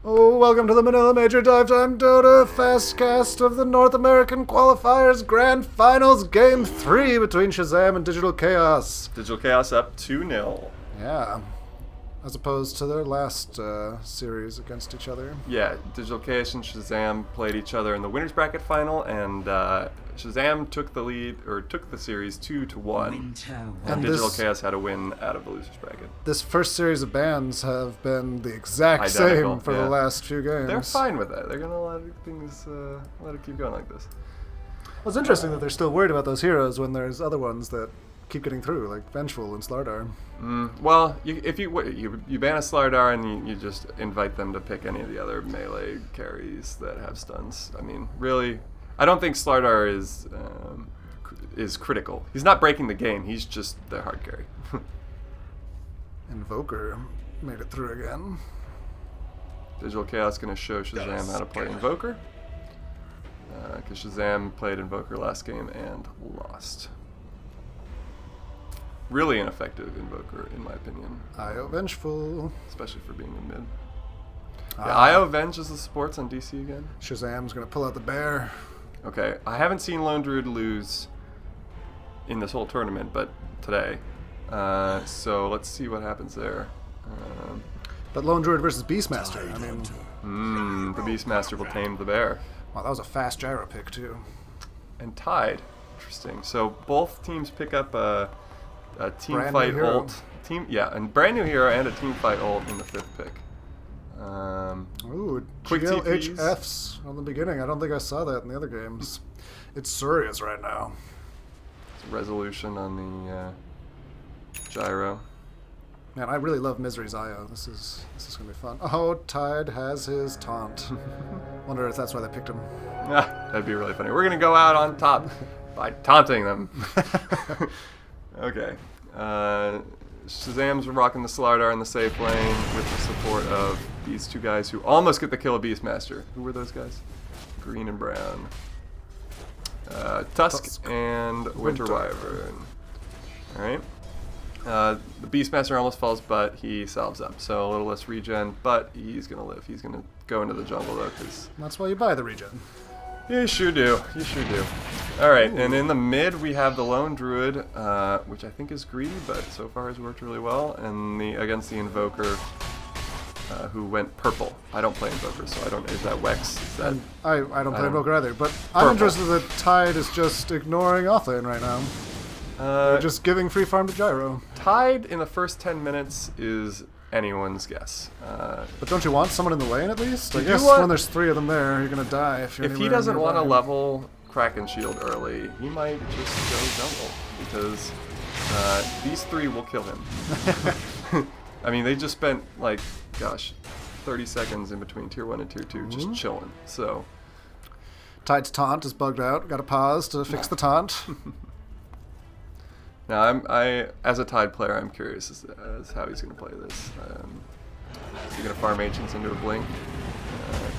Oh, welcome to the Manila Major Dive Time Dota Fastcast of the North American Qualifiers Grand Finals Game 3 between Shazam and Digital Chaos. Digital Chaos up 2-0. Yeah, as opposed to their last series against each other. Yeah, Digital Chaos and Shazam played each other in the winners bracket final, and Shazam took the lead, or took the series 2-1, and Digital Chaos had a win out of the losers bracket. This first series of bans have been the exact Identical, same for the last few games. They're fine with that. They're gonna let things let it keep going like this. Well, it's interesting that they're still worried about those heroes when there's other ones that keep getting through, like Vengeful and Slardar. Well, if you ban a Slardar and you just invite them to pick any of the other melee carries that have stuns. I mean, really, I don't think Slardar is critical. He's not breaking the game. He's just the hard carry. Invoker made it through again. Digital Chaos going to show Shazam how to play Invoker, because Shazam played Invoker last game and lost. Really ineffective Invoker, in my opinion. IO Vengeful. Especially for being a mid. Yeah, IO Venge is the supports on DC again. Shazam's going to pull out the bear. Okay, I haven't seen Lone Druid lose in this whole tournament, but today. So let's see what happens there. But Lone Druid versus Beastmaster, I mean... the Beastmaster will tame the bear. Wow, that was a fast gyro pick, too. And tied. Interesting. So both teams pick up a team Brand fight new hero. ult. And brand new hero and a team fight ult in the 5th pick. Ooh, Quick TPs. GLHFs on the beginning. I don't think I saw that in the other games. It's serious right now. Resolution on the gyro. Man, I really love Misery's IO. This is going to be fun. Oh, Tide has his taunt. Wonder if that's why they picked him. That'd be really funny. We're going to go out on top by taunting them. Okay. Shazam's rocking the Slardar in the safe lane with the support of these two guys who almost get the kill of Beastmaster. Who were those guys? Green and brown. Tusk and Winter Wyvern. Alright. The Beastmaster almost falls, but he salves up. So a little less regen, but he's going to live. He's going to go into the jungle, though, because... That's why you buy the regen. You sure do. You sure do. Alright, and in the mid we have the Lone Druid, which I think is greedy, but so far has worked really well, and against the Invoker, who went purple. I don't play Invoker, so I don't know. Is that Wex? Is that, I don't play Invoker either, but I'm interested that Tide is just ignoring offlane right now. They're just giving free farm to Gyro. Tide in the first 10 minutes is anyone's guess. But don't you want someone in the lane at least? I guess when there's 3 of them there, you're going to die if you're If he doesn't want to level Kraken Shield early, he might just go jungle, because these 3 will kill him. I mean, they just spent, like, gosh, 30 seconds in between Tier 1 and Tier 2 just chilling, so... Tide's taunt is bugged out. Got to pause to fix the taunt. Now, as a Tide player, I'm curious as how he's going to play this. Is he going to farm Ancients into a blink?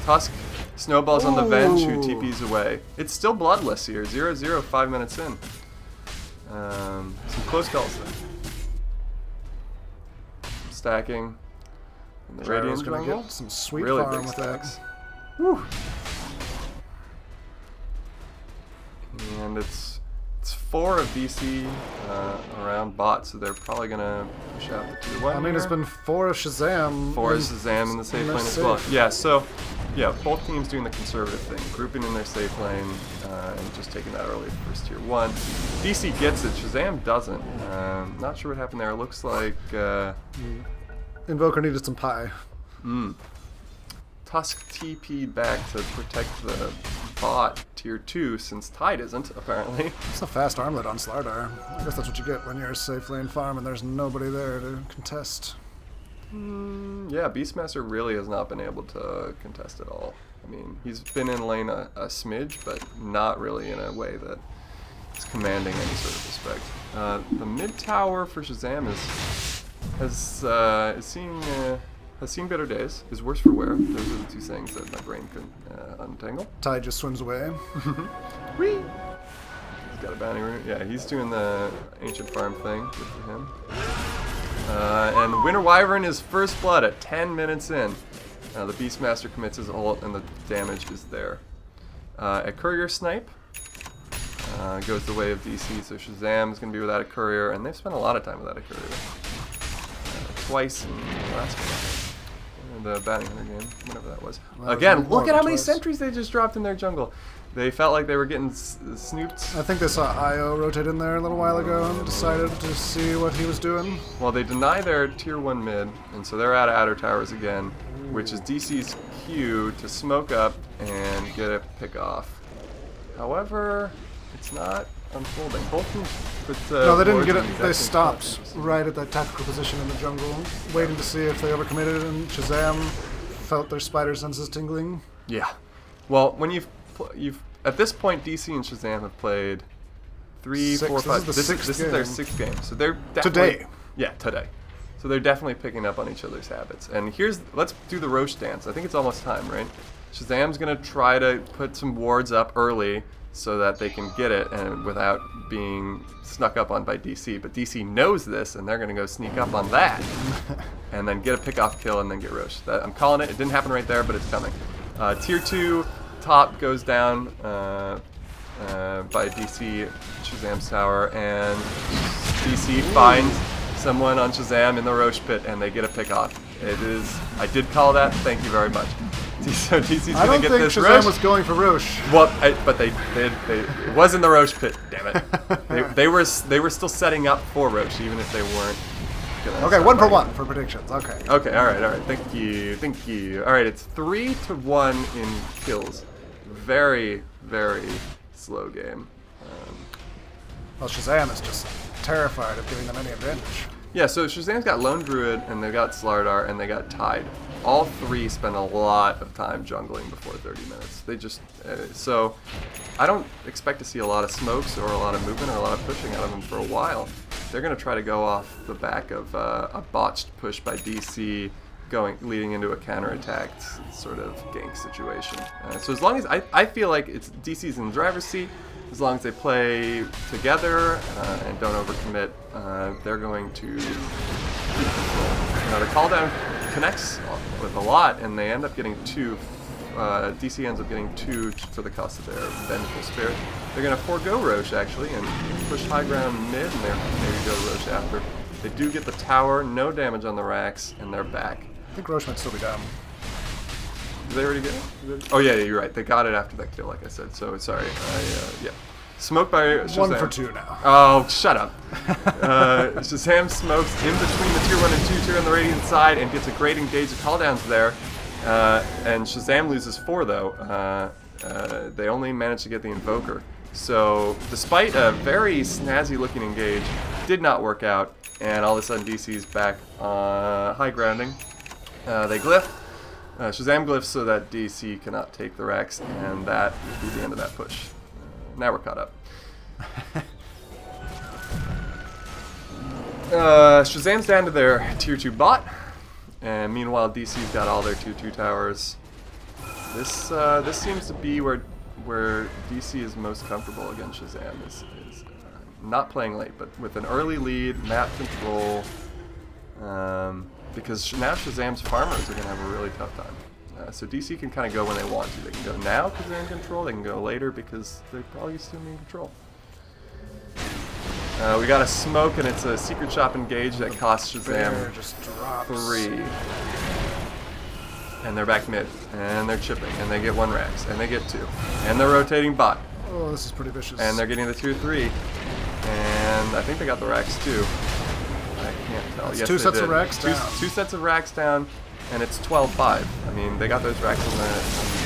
Tusk snowballs on the Venge, who TPs away. It's still bloodless here, 0-0, 5 minutes in. Some close calls there. Stacking. And the Radiant's going to jungle. get some sweet Really farm big with stacks. that. Woo. And it's 4 of DC around bot, so they're probably going to push out the 2-1. I mean, it's been 4 of Shazam. 4 of Shazam in the safe lane as well. Yeah, so, yeah, both teams doing the conservative thing, grouping in their safe lane and just taking that early first Tier 1. DC gets it, Shazam doesn't. Not sure what happened there. It looks like... Invoker needed some pie. Tusk TP'd back to protect the bot Tier 2, since Tide isn't, apparently. It's a fast armlet on Slardar. I guess that's what you get when you're a safe lane farm and there's nobody there to contest. Yeah, Beastmaster really has not been able to contest at all. I mean, he's been in lane a smidge, but not really in a way that is commanding any sort of respect. The mid tower for Shazam has seen better days. Is worse for wear. Those are the 2 things that my brain could untangle. Tide just swims away. Whee! He's got a bounty room. Yeah, he's doing the ancient farm thing. Good for him. And Winter Wyvern is first blood at 10 minutes in. The Beastmaster commits his ult, and the damage is there. A Courier Snipe goes the way of DC, so Shazam is going to be without a Courier, and they've spent a lot of time without a Courier. Twice in the last one. In the Bounty Hunter game, whatever that was. Again, look at how many sentries they just dropped in their jungle. They felt like they were getting snooped. I think they saw Io rotate in there a little while ago and decided to see what he was doing. Well, they deny their tier 1 mid, and so they're out of outer towers again, which is DC's cue to smoke up and get a pick off. However, it's not unfolding. Both teams put, no, they didn't get it. They stopped right at that tactical position in the jungle, waiting to see if they overcommitted, and Shazam felt their spider senses tingling. Yeah. Well, when you've at this point, DC and Shazam have played 3, 4, 5. This is their 6th game, so they're definitely, today. Yeah, today. So they're definitely picking up on each other's habits. And let's do the Roche dance. I think it's almost time, right? Shazam's gonna try to put some wards up early so that they can get it and without being snuck up on by DC. But DC knows this, and they're gonna go sneak up on that, and then get a pick-off kill and then get Roche. I'm calling it. It didn't happen right there, but it's coming. Tier 2 top goes down by DC Shazam's tower, and DC finds someone on Shazam in the Roche pit, and they get a pick off. I did call that. Thank you very much. So DC's gonna get this Roche. I don't think Shazam was going for Roche. Well, but they did. It was in the Roche pit. Damn it. They were still setting up for Roche, even if they weren't. Okay, 1 for 1 for predictions. Okay. Okay. All right. Thank you. All right, it's 3-1 in kills. Very, very slow game. Well, Shazam is just terrified of giving them any advantage. Yeah, so Shazam's got Lone Druid, and they've got Slardar, and they got Tide. All three spend a lot of time jungling before 30 minutes. They just... so I don't expect to see a lot of smokes or a lot of movement or a lot of pushing out of them for a while. They're going to try to go off the back of a botched push by DC, leading into a counterattacked sort of gank situation. So as long as I feel like it's DC's in the driver's seat, as long as they play together and don't overcommit, they're going to keep control. The call down connects with a lot, and they end up getting 2. DC ends up getting 2 for the cost of their Vengeful Spirit. They're going to forego Roche actually and push high ground mid, and they're maybe go to Roche after. They do get the tower, no damage on the racks, and they're back. I think Roche might still be down. Did they already get it? Oh yeah, you're right. They got it after that kill, like I said. So sorry. Yeah. Smoke by Shazam. 1 for 2 now. Oh, shut up. Shazam smokes in between the tier 1 and 2 tier on the Radiant side and gets a great engage of calldowns there. And Shazam loses 4 though. They only managed to get the Invoker. So despite a very snazzy looking engage, did not work out. And all of a sudden DC's back high grounding. They glyph. Shazam glyphs so that DC cannot take the Rex, and that will be the end of that push. Now we're caught up. Shazam's down to their tier 2 bot, and meanwhile DC's got all their tier 2 towers. This seems to be where DC is most comfortable against Shazam, is not playing late, but with an early lead, map control, because now Shazam's farmers are going to have a really tough time. So DC can kind of go when they want to. They can go now because they're in control. They can go later because they're probably still in control. We got a smoke, and it's a secret shop engage that costs Shazam just drops 3. And they're back mid, and they're chipping, and they get 1 Rax, and they get 2. And they're rotating bot. Oh, this is pretty vicious. And they're getting the tier 3. And I think they got the Rax too. I can't tell. Yes, 2 sets of Rax down. 2 sets of Rax down, and it's 12-5. I mean, they got those Rax on the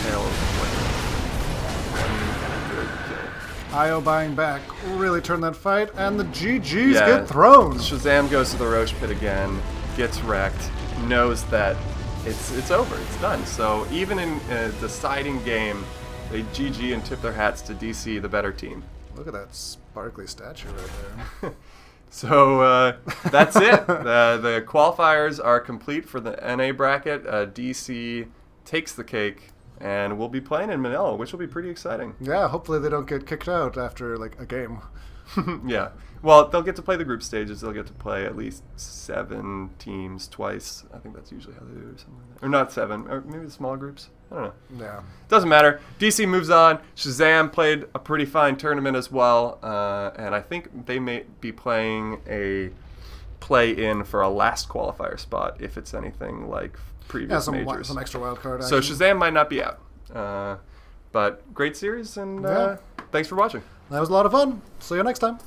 tail of one good kill. Io buying back really turned that fight, and the GGs get thrown. Shazam goes to the Roche pit again, gets wrecked, knows that it's over, it's done. So even in a deciding game, they GG and tip their hats to DC, the better team. Look at that sparkly statue right there. So that's it. The qualifiers are complete for the NA bracket. DC takes the cake, and we'll be playing in Manila, which will be pretty exciting. Yeah, hopefully they don't get kicked out after like a game. Yeah. Well, they'll get to play the group stages. They'll get to play at least 7 teams twice. I think that's usually how they do it, or something like that. Or not 7, or maybe the small groups. I don't know. Yeah. Doesn't matter. DC moves on. Shazam played a pretty fine tournament as well, and I think they may be playing a play-in for a last qualifier spot if it's anything like previous majors. Some extra wild card So action. Shazam might not be out. But great series, and thanks for watching. That was a lot of fun. See you next time.